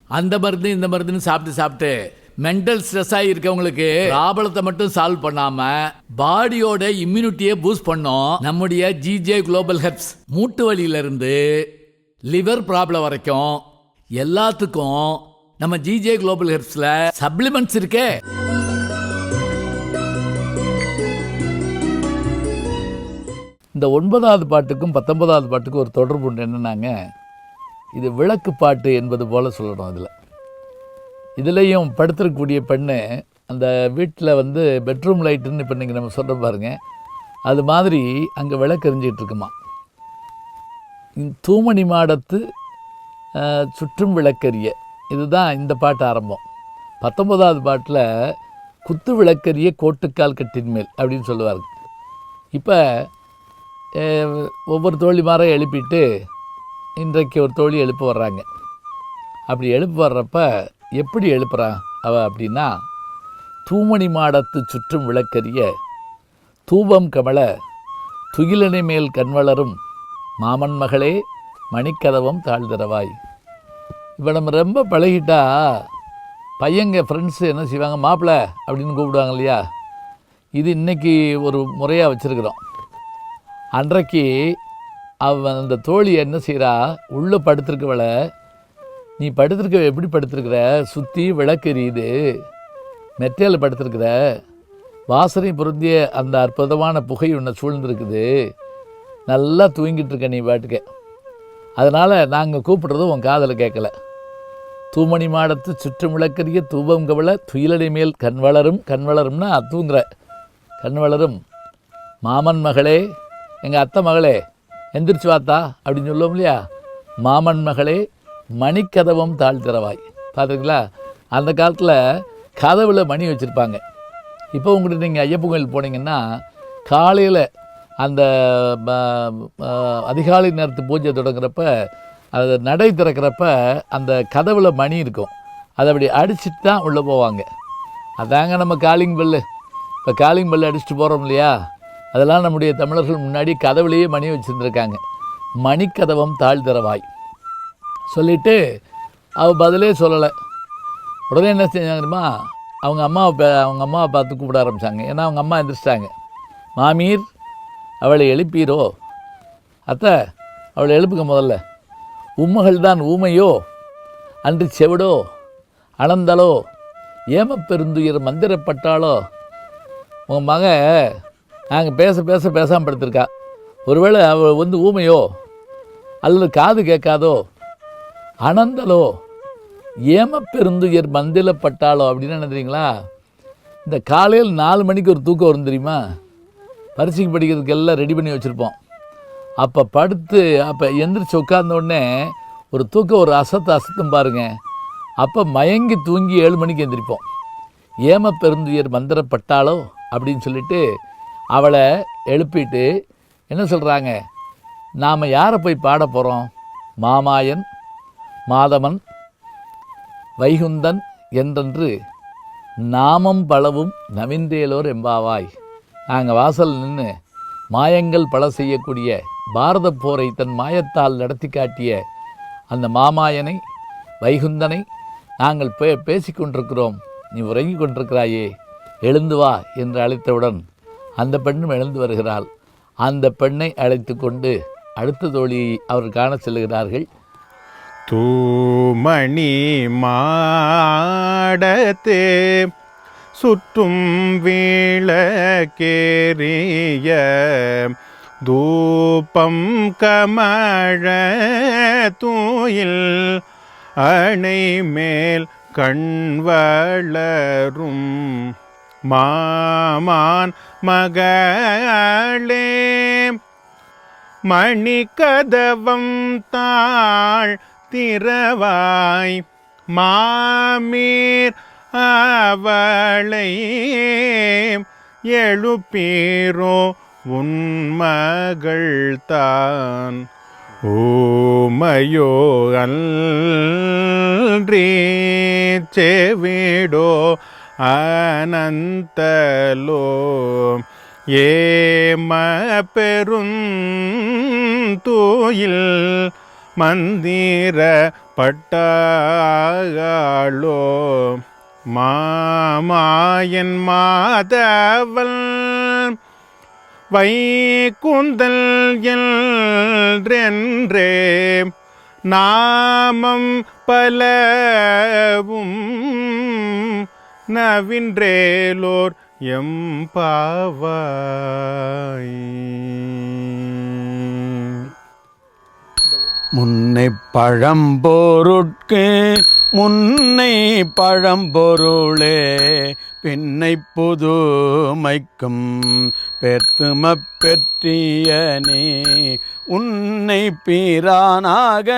அந்த மருந்து இந்த மருந்துன்னு சாப்பிட்டு சாப்பிட்டு மென்டல் ஸ்ட்ரெஸ்ஸாக இருக்கவங்களுக்கு ப்ராப்ளத்தை மட்டும் சால்வ் பண்ணாம பாடியோட இம்யூனிட்டியை பூஸ்ட் பண்ணோம் நம்முடைய ஜிஜே குளோபல் ஹெல்ப்ஸ். மூட்டு வலியில இருந்து லிவர் ப்ராப்ளம் வரைக்கும் எல்லாத்துக்கும் நம்ம ஜிஜே குளோபல் ஹெல்ப்ஸ்ல சப்ளிமெண்ட்ஸ் இருக்கே. இந்த 9வது பாட்டுக்கும் 19வது பாட்டுக்கும் ஒரு தொடர்பு உண்டு. என்னன்னாங்க, இது விளக்கு பாட்டு என்பது போல் சொல்லணும். இதுலேயும் படுத்துருக்கக்கூடிய பெண்ணு அந்த வீட்டில் வந்து பெட்ரூம் லைட்டுன்னு இப்போ நீங்கள் நம்ம சொல்கிற பாருங்க, அது மாதிரி அங்கே விளக்கு எரிஞ்சிக்கிட்டு இருக்குமா. தூமணி மாடத்து சுற்றும் விளக்கரிய, இதுதான் இந்த பாட்டு ஆரம்பம். 19வது பாட்டில் குத்து விளக்கரிய கோட்டுக்கால் கட்டின் மேல் அப்படின்னு சொல்லுவாருங்க. இப்போ ஒவ்வொரு தோழிமாரை எழுப்பிட்டு இன்றைக்கு ஒரு தோழி எழுப்ப வர்றாங்க. அப்படி எழுப்ப வர்றப்ப எப்படி எழுப்புறான் அவள் அப்படின்னா, தூமணி மாடத்து சுற்றும் விளக்கரிய தூபம் கமல துகிலனை மேல் கண்வளரும் மாமன் மகளே மணிக்கதவம் தாழ்தரவாய். இப்போ நம்ம ரொம்ப பழகிட்டா பையங்க ஃப்ரெண்ட்ஸு என்ன செய்வாங்க, மாப்பிள்ளை அப்படின்னு கூப்பிடுவாங்க இல்லையா. இது இன்றைக்கி ஒரு முறையாக வச்சுருக்குறோம். அன்றைக்கு அவன் அந்த தோழி என்ன செய்கிறா, உள்ளே படுத்திருக்கவளை, நீ படுத்திருக்க எப்படி படுத்திருக்கிற, சுற்றி விளக்கு எரியுது, மெத்தையில் படுத்திருக்கிற, வாசனை பொருந்திய அந்த அற்புதமான புகை உன்னை சூழ்ந்துருக்குது, நல்லா தூங்கிட்டு இருக்க நீ பாட்டுக்க, அதனால் நாங்கள் கூப்பிட்றது உன் காதில் கேட்கல. தூமணி மாடத்து சுற்றும் விளக்கரிய தூபம் கவலை துயிலடை மேல் கண் வளரும்னா தூங்குற கண் வளரும் மாமன் மகளே, எங்கள் அத்தை மகளே எந்திரிச்சு வாத்தா அப்படின்னு சொல்லுவோம் இல்லையா. மாமன் மகளே மணிக்கதவம் தாழ்த்திறவாய். பார்த்துருங்களா, அந்த காலத்தில் கதவில் மணி வச்சுருப்பாங்க. இப்போ உங்கள்கிட்ட நீங்கள் ஐயப்பன் கோயில் போனீங்கன்னா காலையில் அந்த அதிகாலை நேரத்து பூஜை தொடங்குறப்ப அதை நடை திறக்கிறப்ப அந்த கதவில் மணி இருக்கும். அதை அப்படி அடிச்சுட்டு தான் உள்ளே போவாங்க. அதாங்க நம்ம காலிங் பெல்லு. இப்போ காலிங் பெல்லு அடிச்சுட்டு போகிறோம் இல்லையா, அதெல்லாம் நம்முடைய தமிழர்கள் முன்னாடி கதவுலேயே மணி வச்சுருந்துருக்காங்க. மணிக்கதவம் தாழ்த்திறவாய் சொல்லிவிட்டு அவள் பதிலே சொல்லலை. உடனே என்ன செஞ்சாங்கம்மா, அவங்க அம்மாவை பார்த்து கூப்பிட ஆரம்பித்தாங்க. ஏன்னா அவங்க அம்மா எந்திரிச்சிட்டாங்க. மாமீர் அவளை எழுப்பீரோ, அத்தை அவளை எழுப்புங்க முதல்ல, உம்மகள் தான் ஊமையோ அன்று செவிடோ அளந்தாலோ ஏமப்பெருந்துயிர் மந்திரப்பட்டாலோ. உங்கள் மக நாங்கள் பேசாமல் படுத்திருக்கா, ஒருவேளை அவள் வந்து ஊமையோ அல்லது காது கேட்காதோ அனந்தலோ ஏமப்பெருந்துயர் மந்திரப்பட்டாலோ அப்படின்னு என்ன தெரியுங்களா. இந்த காலையில் 4 மணிக்கு ஒரு தூக்கம் வரும் தெரியுமா, பரீட்சைக்கு படிக்கிறதுக்கு எல்லாம் ரெடி பண்ணி வச்சுருப்போம். அப்போ படுத்து அப்போ எந்திரிச்சு உட்கார்ந்தோடனே ஒரு தூக்கம் ஒரு அசத்தும் பாருங்க. அப்போ மயங்கி தூங்கி 7 மணிக்கு எந்திரிப்போம். ஏமப்பெருந்துயர் மந்திரப்பட்டாலோ அப்படின்னு சொல்லிட்டு அவளை எழுப்பிட்டு என்ன சொல்கிறாங்க, நாம் யாரை போய் பாட போகிறோம், மாமாயன் மாதவன் வைகுந்தன் என்றென்று நாமம் பலவும் நவின்றேலோர் எம்பாவாய். நாங்கள் வாசல் நின்று மாயங்கள் பல செய்யக்கூடிய பாரத போரை தன் மாயத்தால் நடத்தி காட்டிய அந்த மாமாயனை வைகுந்தனை நாங்கள் பேசிக்கொண்டிருக்கிறோம், நீ உறங்கி கொண்டிருக்கிறாயே, எழுந்து வா என்று அழைத்தவுடன் அந்த பெண்ணும் எழுந்து வருகிறாள். அந்த பெண்ணை அழைத்து கொண்டு அடுத்த தோழியை அவர் காண செல்லுகிறார்கள். தூமணி மாடத்தே சுற்றும் வீழக்கேறிய தூபம் கமழ தூயில் அணை மேல் கண்வளரும் மாமான் மகளே மணிக்கதவம் தாழ் திறவாய். மாமீர் அவளை எழுப்பீரோ உன்மகள் தான் ஊமையோ அன்றி செவிடோ அனந்தலோ ஏம பெருந்தூயில் மந்திர பட்டாளோ மாமாயன் மாதவல் வைகுந்தல் என்றே நாமம் பலவும் நவின்றேலோர் எம்பாவாய். முன்னை பழம்பொருட்கு முன்னை பழம்பொருளே பின்னை புதுமைக்கும் பெத்துமப் பெற்றியனே உன்னை பீரானாக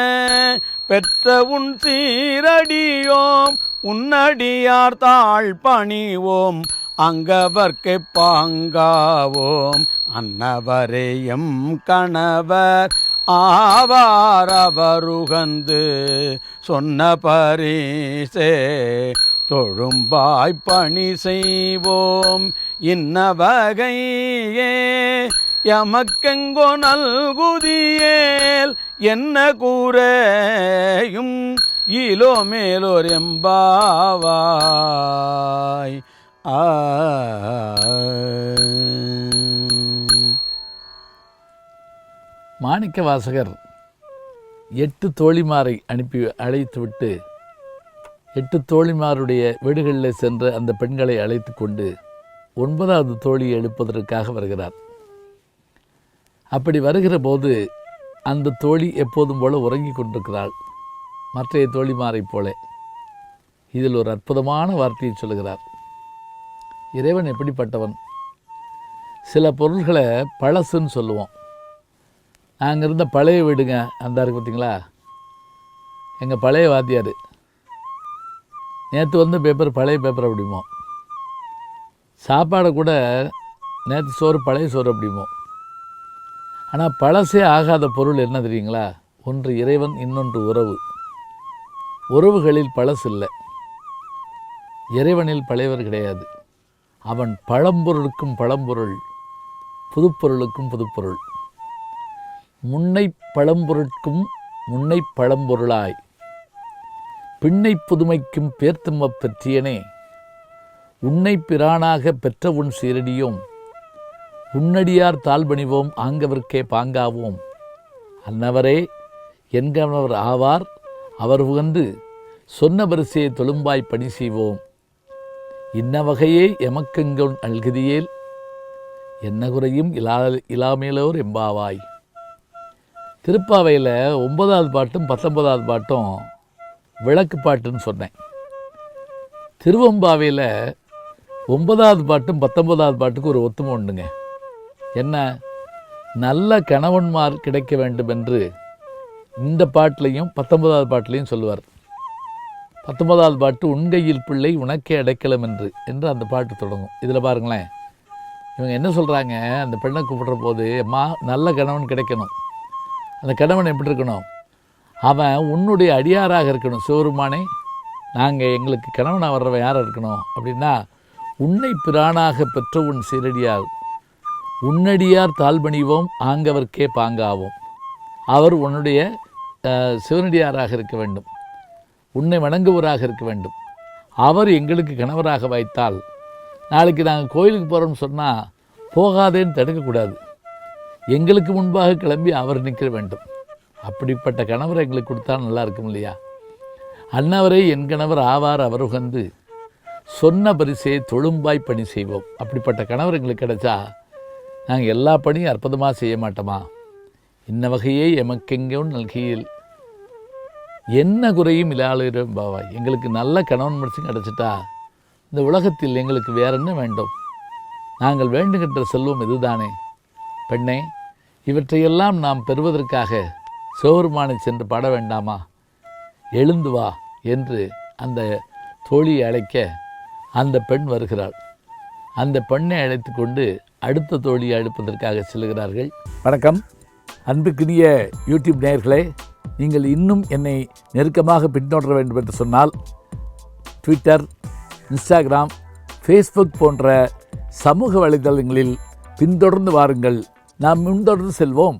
பெற்ற உன் சீரடியோம் உன்னடியார் தாழ் பணிவோம் அங்கவர்க்கு பாங்காவோம் அன்னவரேயம் கணவர் ஆவார் அவருகந்து சொன்ன பரிசே தொழும்பாய் பணி செய்வோம் இன்ன வகையே எமக்கெங்கோ நல்குதியேல் என்ன கூறையும் இலோ மேலோர் எம்பாவாய். மாணிக்க வாசகர் 8 தோழிமாரை அழைத்துவிட்டு 8 தோழிமாருடைய வீடுகளில் சென்று அந்த பெண்களை அழைத்து கொண்டு 9வது தோழியை எழுப்பதற்காக வருகிறார். அப்படி வருகிற போது அந்த தோழி எப்போதும் போல உறங்கி கொண்டிருக்கிறாள், மற்றைய தோழிமாரைப் போல. இதில் ஒரு அற்புதமான வார்த்தையை சொல்லுகிறார். இறைவன் எப்படிப்பட்டவன்? சில பொருள்களை பழசுன்னு சொல்லுவோம். நாங்கள் இருந்த பழைய வீடுங்க அந்த இருக்கு பார்த்தீங்களா, எங்கள் பழைய வாத்தியார் நேற்று வந்த பேப்பர் பழைய பேப்பர் அப்படிமோ, சாப்பாடை கூட நேற்று சோறு பழைய சோறு அப்படிமோ. ஆனால் பழசே ஆகாத பொருள் என்ன தெரியுங்களா? ஒன்று இறைவன், இன்னொன்று உறவு. உறவுகளில் பழசு இல்லை, இறைவனில் பழையவர் கிடையாது. அவன் பழம்பொருளுக்கும் பழம்பொருள், புதுப்பொருளுக்கும் புதுப்பொருள். முன்னை பழம்பொருட்கும் முன்னை பழம்பொருளாய் பின்னை புதுமைக்கும் பேர்த்துமப் பெற்றியனே உன்னை பிரானாக பெற்ற உன் சீரடியோம் உன்னடியார் தாழ்பணிவோம் ஆங்கவர்க்கே பாங்காவோம் அன்னவரே என்கணவர் ஆவார் அவர் உகந்து சொன்ன வரிசையை தொழும்பாய் பணி செய்வோம் இன்ன வகையே எமக்கெங்கொன் அல்கதியேல் என்ன குறையும் இலாமேலோர் எம்பாவாய். திருப்பாவையில் 9வது பாட்டும் 19வது பாட்டும் விளக்கு பாட்டுன்னு சொன்னேன். திருவம்பாவையில் 9வது பாட்டும் 19வது பாட்டுக்கு ஒரு ஒத்துமை உண்டுங்க. என்ன? நல்ல கணவன்மார் கிடைக்க வேண்டும் என்று இந்த பாட்டிலையும் 19வது பாட்டிலையும் சொல்லுவார். 19வது பாட்டு உண்கையில் பிள்ளை உனக்கே அடைக்கலம் என்று அந்த பாட்டு தொடங்கும். இதில் பாருங்களேன், இவங்க என்ன சொல்கிறாங்க? அந்த பெண்ணை கூப்பிடுற போது, அம்மா நல்ல கணவன் கிடைக்கணும். அந்த கணவன் எப்படி இருக்கணும்? அவன் உன்னுடைய அடியாராக இருக்கணும். சிவருமானே, நாங்கள் எங்களுக்கு கணவனாக வர்றவன் யாராக இருக்கணும் அப்படின்னா, உன்னை பிரானாக பெற்ற உன் சீரடியார் உன்னடியார் தாழ்பணிவோம் ஆங்கவர்க்கே பாங்காவோம். அவர் உன்னுடைய சிவனடியாராக இருக்க வேண்டும், உன்னை வணங்குவராக இருக்க வேண்டும். அவர் எங்களுக்கு கணவராக வைத்தால், நாளைக்கு நாங்கள் கோயிலுக்கு போகிறோம்னு சொன்னால் போகாதேன்னு தடுக்கக்கூடாது. எங்களுக்கு முன்பாக கிளம்பி அவர் நிற்க வேண்டும். அப்படிப்பட்ட கணவரை எங்களுக்கு கொடுத்தா நல்லா இருக்கும் இல்லையா? அன்னவரே என் கணவர் ஆவார் அவர் உகந்து சொன்ன பரிசையை தொழும்பாய் பணி செய்வோம். அப்படிப்பட்ட கணவர் எங்களுக்கு கிடைச்சா நாங்கள் எல்லா பணியும் அற்புதமாக செய்ய மாட்டோமா? இன்ன வகையே எமக்கெங்கோன் நல்கியில் என்ன குறையும் இல்லாளும் பாவாய். எங்களுக்கு நல்ல கணவன் மனுஷன் கிடச்சிட்டா இந்த உலகத்தில் எங்களுக்கு வேற என்ன வேண்டும்? நாங்கள் வேண்டுகின்ற செல்வம் இதுதானே. பெண்ணே, இவற்றையெல்லாம் நாம் பெறுவதற்காக சிவபெருமானை சென்று பாட வேண்டாமா? எழுந்து வா என்று அந்த தோழியை அழைக்க அந்த பெண் வருகிறாள். அந்த பெண்ணை அழைத்து கொண்டு அடுத்த தோழியை அழைப்பதற்காக செல்கிறார்கள். வணக்கம் அன்புக்குரிய யூடியூப் நேயர்களே, நீங்கள் இன்னும் என்னை நெருக்கமாக பின்தொடர வேண்டும் என்று சொன்னால் ட்விட்டர், இன்ஸ்டாகிராம், ஃபேஸ்புக் போன்ற சமூக வலைதளங்களில் பின்தொடர்ந்து வாருங்கள். நாம் முன்தொடர்ந்து செல்வோம்.